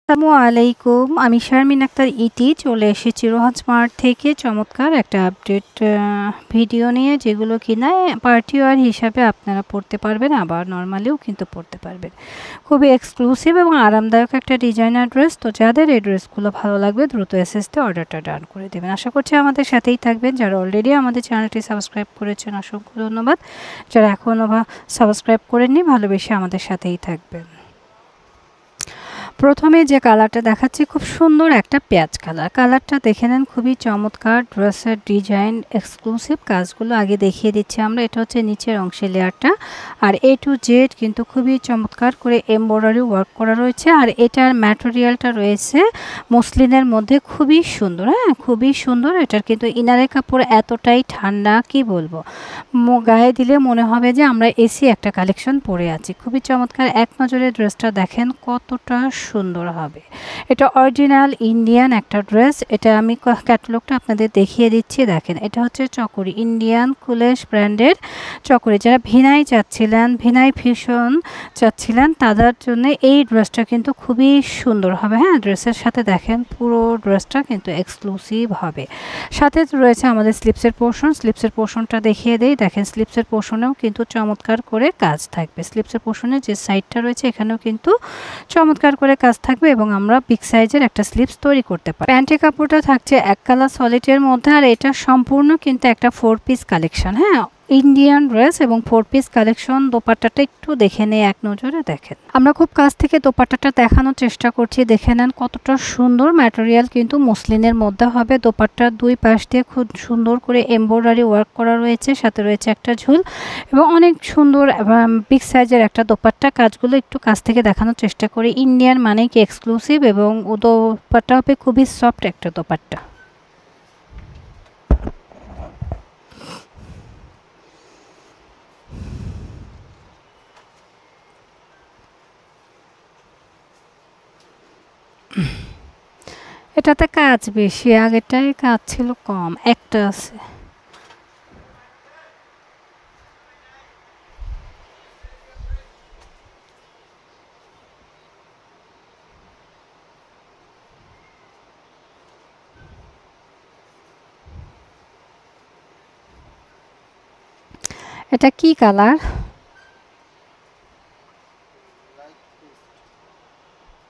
আসসালামু আলাইকুম। আমি শারমিন আক্তার ইতি চলে এসেছি রোহান স্মার্ট থেকে চমৎকার একটা আপডেট ভিডিও নিয়ে, যেগুলো কিনা পার্টি ওয়্যার হিসাবে আপনারা পড়তে পারবেন, আবার নর্মালিও কিন্তু পড়তে পারবেন। খুবই এক্সক্লুসিভ এবং আরামদায়ক একটা ডিজাইনার ড্রেস। তো যাদের এই ড্রেসগুলো ভালো লাগবে দ্রুত এসএসতে অর্ডারটা ডান করে দেবেন। আশা করছি আমাদের সাথেই থাকবেন। যারা অলরেডি আমাদের চ্যানেলটি সাবস্ক্রাইব করেছেন অসংখ্য ধন্যবাদ। যারা এখনও সাবস্ক্রাইব করেননি ভালোবেসে আমাদের সাথেই থাকবেন। প্রথমে যে কালারটা দেখাচ্ছি খুব সুন্দর একটা পেঁয়াজ কালারটা দেখে নেন, খুবই চমৎকার। ড্রেসের ডিজাইন এক্সক্লুসিভ কাজগুলো আগে দেখিয়ে দিচ্ছি আমরা। এটা হচ্ছে নিচের অংশে লেয়ারটা, আর A to Z কিন্তু খুবই চমৎকার করে এমব্রয়ডারি ওয়ার্ক করা রয়েছে। আর এটার ম্যাটেরিয়ালটা রয়েছে মসলিনের মধ্যে, খুবই সুন্দর। খুবই সুন্দর। এটার কিন্তু ইনারের কাপড় এতটাই ঠান্ডা, কি বলবো, গায়ে দিলে মনে হবে যে আমরা এসি একটা কালেকশন পরে আছি। খুবই চমৎকার। এক নজরে ড্রেসটা দেখেন কতটা সুন্দর হবে। এটা অরিজিনাল ইন্ডিয়ান একটা ড্রেস। এটা আমি ক্যাটালগটা আপনাদের দেখিয়ে দিচ্ছি। দেখেন, এটা হচ্ছে চকরি, ইন্ডিয়ান কুলেশ ব্র্যান্ডের চকরি। যারা ভিনাই চাচ্ছিলেন, ভিনাই ফিউশন চাচ্ছিলেন, তাদের জন্য এই ড্রেসটা কিন্তু খুবই সুন্দর হবে। ড্রেসের সাথে দেখেন পুরো ড্রেসটা কিন্তু এক্সক্লুসিভ হবে। সাথে রয়েছে আমাদের স্লিপসের পোর্শনটা দেখিয়ে দেই। দেখেন, স্লিপসের পোর্শনেও কিন্তু চমৎকার করে কাজ থাকবে। স্লিপসের পোর্শনের যে সাইডটা রয়েছে এখানেও কিন্তু চমৎকার করে কাজ থাকবে এবং আমরা বিগ সাইজের একটা স্লিপস তৈরি করতে পারি। প্যান্টের কাপড়টা থাকছে এক কালার সলিডের মধ্যে, আর এটা সম্পূর্ণ কিন্তু একটা 4 পিস কালেকশন। ইন্ডিয়ান ড্রেস এবং 4 পিস কালেকশন। দোপাট্টাটা একটু দেখে নেই, এক নজরে দেখেন। আমরা খুব কাছ থেকে দোপাট্টাটা দেখানোর চেষ্টা করছি, দেখে নেন কতটা সুন্দর। ম্যাটেরিয়াল কিন্তু মসলিনের মধ্যে হবে। দোপাট্টার দুই পাশ দিয়ে খুব সুন্দর করে এমব্রয়ডারি ওয়ার্ক করা রয়েছে, সাথে রয়েছে একটা ঝুল এবং অনেক সুন্দর বিগ সাইজের একটা দোপাট্টা। কাজগুলো একটু কাছ থেকে দেখানোর চেষ্টা করি। ইন্ডিয়ান মানে কি এক্সক্লুসিভ, এবং দোপাট্টা হবে খুবই সফট একটা দোপাট্টা। এটাতে কাজ বেশি, আগেরটায় কাজ ছিল কম, একটা আছে। এটা কি কালার?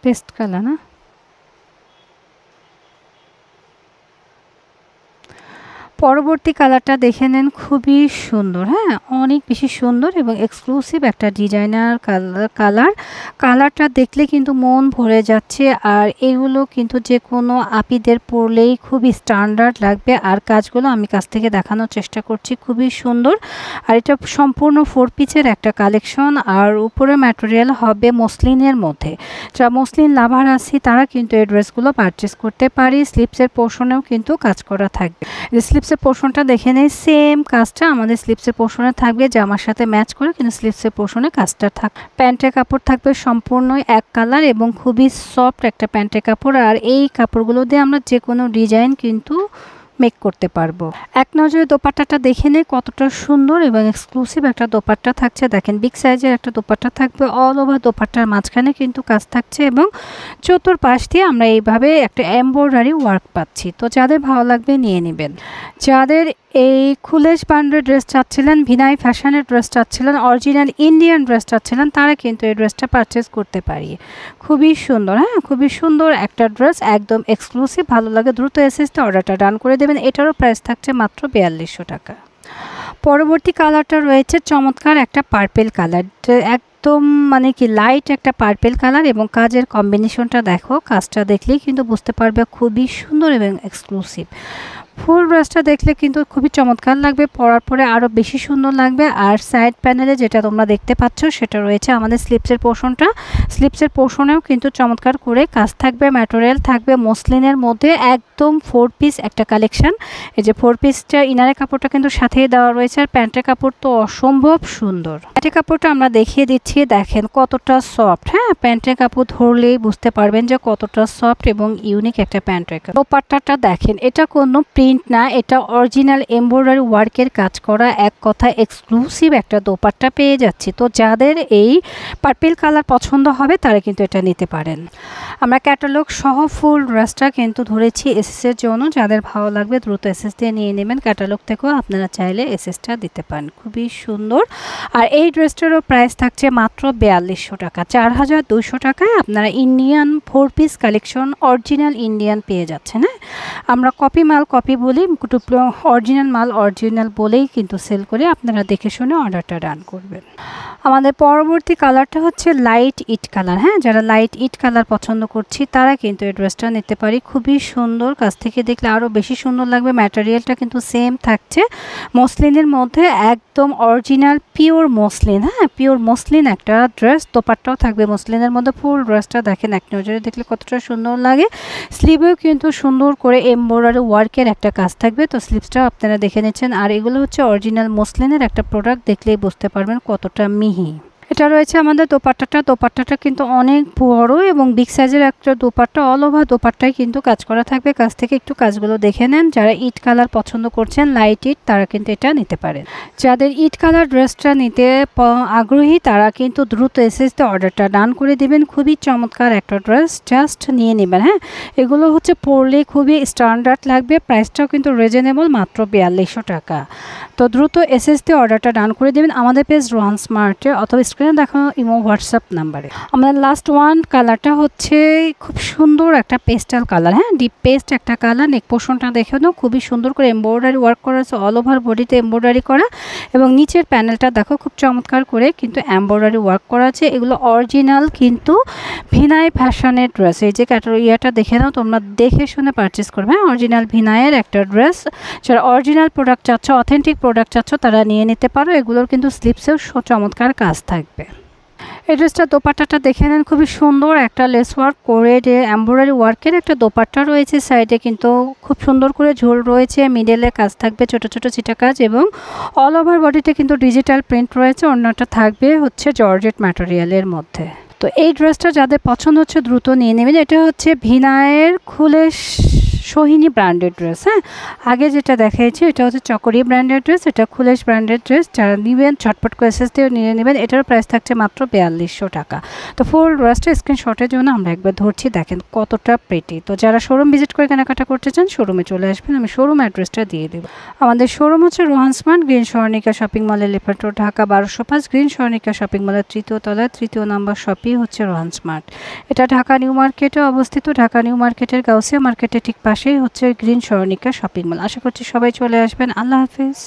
পেস্ট কালার না? পরবর্তী কালারটা দেখে নেন, খুবই সুন্দর। অনেক বেশি সুন্দর এবং এক্সক্লুসিভ একটা ডিজাইনার কালারটা দেখলে কিন্তু মন ভরে যাচ্ছে। আর এগুলো কিন্তু যে কোনো আপিদের পরলেই খুবই স্ট্যান্ডার্ড লাগবে। আর কাজগুলো আমি কাছ থেকে দেখানোর চেষ্টা করছি, খুবই সুন্দর। আর এটা সম্পূর্ণ 4 পিসের একটা কালেকশন, আর উপরে ম্যাটেরিয়াল হবে মসলিনের মধ্যে। যারা মসলিন লাভার আছি তারা কিন্তু এই ড্রেসগুলো পারচেস করতে পারি। স্লিপসের পোর্শনেও কিন্তু কাজ করা থাকবে। স্লিপসের পোর্শনটা দেখে নেই, সেম কাজটা আমাদের স্লিপসের পোর্শনে থাকবে, জামার সাথে ম্যাচ করে কিন্তু স্লিপসের পোর্শনে কাজটা থাকবে। প্যান্টের কাপড় থাকবে সম্পূর্ণই এক কালার এবং খুবই সফট একটা প্যান্টের কাপড়। আর এই কাপড়গুলো দিয়ে আমরা যে কোনো ডিজাইন কিন্তু মেক করতে পারবো। এক নজরে দোপাট্টাটা দেখে নেই কতটা সুন্দর এবং এক্সক্লুসিভ একটা দোপাট্টা থাকছে। দেখেন, বিগ সাইজের একটা দোপাট্টা থাকবে। অল ওভার দোপাট্টার মাঝখানে কিন্তু কাজ থাকছে এবং চতুর্পাশ দিয়ে আমরা এইভাবে একটা এমব্রয়ডারি ওয়ার্ক পাচ্ছি। তো যাদের ভালো লাগবে নিয়ে নেবেন। যাদের এই কুলেশ ব্র্যান্ডের ড্রেস চাচ্ছিলেন, ভিনাই ফ্যাশনের ড্রেস চাচ্ছিলেন, অরিজিনাল ইন্ডিয়ান ড্রেস চাচ্ছিলেন, তারা কিন্তু এই ড্রেসটা পারচেস করতে পারি। খুবই সুন্দর। খুবই সুন্দর একটা ড্রেস, একদম এক্সক্লুসিভ। ভালো লাগে দ্রুত এসএসতে অর্ডারটা ডান করে দেবেন। এটারও প্রাইস থাকছে মাত্র 4200 টাকা। পরবর্তী কালারটা রয়েছে চমৎকার একটা পার্পেল কালার, একদম মানে কি লাইট একটা পার্পেল কালার। এবং কাজের কম্বিনেশনটা দেখো, কাজটা দেখলেই কিন্তু বুঝতে পারবে খুবই সুন্দর এবং এক্সক্লুসিভ। ফুল ড্রেসটা দেখলে কিন্তু খুবই চমৎকার লাগবে, পরার পরে আরও বেশি সুন্দর লাগবে। আর সাইড প্যানেলে যেটা তোমরা দেখতে পাচ্ছ সেটা রয়েছে আমাদের স্লিপসের পোর্শনটা। স্লিপসের পোর্শনেও কিন্তু চমৎকার করে কাজ থাকবে, ম্যাটেরিয়াল থাকবে মসলিনের মধ্যে, একদম 4 পিস একটা কালেকশন। এই যে 4 পিসটা ইনারের কাপড়টা কিন্তু সাথেই দেওয়া রয়েছে। আর প্যান্টের কাপড় তো অসম্ভব সুন্দর। প্যান্টের কাপড়টা আমরা দেখিয়ে দিচ্ছি, দেখেন কতটা সফট। প্যান্টের কাপড় ধরলেই বুঝতে পারবেন যে কতটা সফট এবং ইউনিক একটা প্যান্টের কাপড়। দোপাট্টাটা দেখেন, এটা কোনো প্রিন্ট না, এটা অরিজিনাল এমব্রয়ডারি ওয়ার্কের কাজ করা, এক কথা এক্সক্লুসিভ একটা দোপাট্টা পেয়ে যাচ্ছি। তো যাদের এই পার্পল কালার পছন্দ হবে তারা কিন্তু এটা নিতে পারেন। আমরা ক্যাটালগ সহ ফুল ড্রেসটা কিন্তু ধরেছি এসএসের জন্য, যাদের ভালো লাগবে দ্রুত এসএস দিয়ে নিয়ে নেবেন। ক্যাটালগ থেকেও আপনারা চাইলে এসএসটা দিতে পারেন, খুবই সুন্দর। আর এই ড্রেসটারও প্রাইস থাকছে মাত্র 4200 টাকা, 4200 টাকায় আপনারা Indian 4 piece collection original Indian পেয়ে যাচ্ছেন। হ্যাঁ, আমরা কপি মাল কপি বলি, অরিজিনাল মাল অরিজিনাল বলেই কিন্তু সেল করি, আপনারা দেখে শুনে অর্ডারটা ডান করবেন। আমাদের পরবর্তী কালারটা হচ্ছে লাইট ইট কালার। হ্যাঁ, যারা লাইট ইট কালার পছন্দ করছি তারা কিন্তু এই ড্রেসটা নিতে পারি, খুবই সুন্দর, কাছ থেকে দেখলে আরও বেশি সুন্দর লাগবে। ম্যাটেরিয়ালটা কিন্তু সেম থাকছে, মসলিনের মধ্যে একদম অরিজিনাল পিওর মসলিন। হ্যাঁ, পিওর মসলিন একটা ড্রেস, দোপাট্টাও থাকবে মসলিনের মধ্যে। ফুল ড্রেসটা দেখেন এক নজরে দেখলে কতটা সুন্দর লাগে। স্লিভেও কিন্তু সুন্দর করে এমব্রয়ডারি ওয়ার্কের একটা কাজ থাকবে, তো স্লিভসটাও আপনারা দেখে নিচ্ছেন। আর এগুলো হচ্ছে অরিজিনাল মসলিনের একটা প্রোডাক্ট, দেখলেই বুঝতে পারবেন কতটা মিহি। এটা রয়েছে আমাদের দোপাট্টাটা কিন্তু অনেক বড় এবং বিগ সাইজের একটা দোপাট্টা, অল ওভার দোপাট্টায় কিন্তু কাজ করা থাকবে। কাছ থেকে একটু কাজগুলো দেখে নেন। যারা ইট কালার পছন্দ করছেন, লাইট ইট, তারা কিন্তু এটা নিতে পারেন। যাদের ইট কালার ড্রেসটা নিতে আগ্রহী তারা কিন্তু দ্রুত এসএসতে অর্ডারটা ডান করে দিবেন। খুবই চমৎকার একটা ড্রেস, জাস্ট নিয়ে নেবেন। হ্যাঁ, এগুলো হচ্ছে পরলে খুবই স্ট্যান্ডার্ড লাগবে, প্রাইসটাও কিন্তু রিজনেবল, মাত্র 4200 টাকা। তো দ্রুত এসএসতে অর্ডারটা ডান করে দেবেন আমাদের পেজ রোহান স্মার্টে অথবা স্ক্রিনে দেখানো ইমো হোয়াটসঅ্যাপ নাম্বারে। আমাদের লাস্ট ওয়ান কালারটা হচ্ছে খুব সুন্দর একটা পেস্টাল কালার। হ্যাঁ, ডিপ পেস্ট একটা কালার। নেক পোর্শনটা দেখে নাও, খুবই সুন্দর করে এমব্রয়ডারি ওয়ার্ক করা আছে, অল ওভার বডিতে এমব্রয়ডারি করা, এবং নিচের প্যানেলটা দেখো খুব চমৎকার করে কিন্তু এমব্রয়ডারি ওয়ার্ক করা আছে। এগুলো অরিজিনাল কিন্তু ভিনাই ফ্যাশনের ড্রেস। এই যে ক্যাটারিয়াটা দেখে নাও, তোমরা দেখে শুনে পারচেস করবে। হ্যাঁ, অরিজিনাল ভিনাইয়ের একটা ড্রেস। যারা অরিজিনাল প্রোডাক্ট চাচ্ছ, অথেন্টিক প্রোডাক্ট চাচ্ছ, তারা নিয়ে নিতে পারো। এগুলোর কিন্তু স্লিপসেও চমৎকার কাজ থাকবে। এই ড্রেসটা দোপাট্টাটা দেখে নেন, খুবই সুন্দর একটা লেস ওয়ার্ক করে যে এমব্রয়ডারি ওয়ার্কের একটা দোপাট্টা রয়েছে। সাইডে কিন্তু খুব সুন্দর করে ঝোল রয়েছে, মিডলে কাজ থাকবে ছোট ছোট ছিটা কাজ, এবং অল ওভার বডিতে কিন্তু ডিজিটাল প্রিন্ট রয়েছে। অন্যটা থাকবে হচ্ছে জর্জেট ম্যাটেরিয়ালের মধ্যে। তো এই ড্রেসটা যাদের পছন্দ হচ্ছে দ্রুত নিয়ে নেবেন। এটা হচ্ছে ভিনায়ের খুলে সোহিনী ব্র্যান্ডেড ড্রেস। হ্যাঁ, আগে যেটা দেখাইছি এটা হচ্ছে চকরি ব্র্যান্ডেড ড্রেস, এটা খুলেশ ব্র্যান্ডেড ড্রেস। যারা নেবেন ঝটপট করে এসএস দিয়ে নিয়ে নেবেন। এটার প্রাইস থাকছে মাত্র 4200 টাকা। তো ফুল ড্রেসটা স্ক্রিনশটের জন্য আমরা একবার ধরছি, দেখেন কতটা প্রিটি। তো যারা শোরুম ভিজিট করে কেনাকাটা করতে চান শোরুমে চলে আসবেন, আমি শোরুম অ্যাড্রেসটা দিয়ে দেবো। আমাদের শোরুম হচ্ছে Rohan Smart, Green Swarnika Shopping মলের লিফাট road, Dhaka 1205। Green Swarnika Shopping মলের 3য় তলায় 3য় নাম্বার শপই হচ্ছে রোহান স্মার্ট। এটা ঢাকা নিউ মার্কেটে অবস্থিত। ঢাকা নিউ মার্কেটের গাউসিয়া মার্কেটের ঠিক পাশেই হচ্ছে গ্রিন স্বর্ণিকা শপিং মল। আশা করছি সবাই চলে আসবেন। আল্লাহ হাফিজ।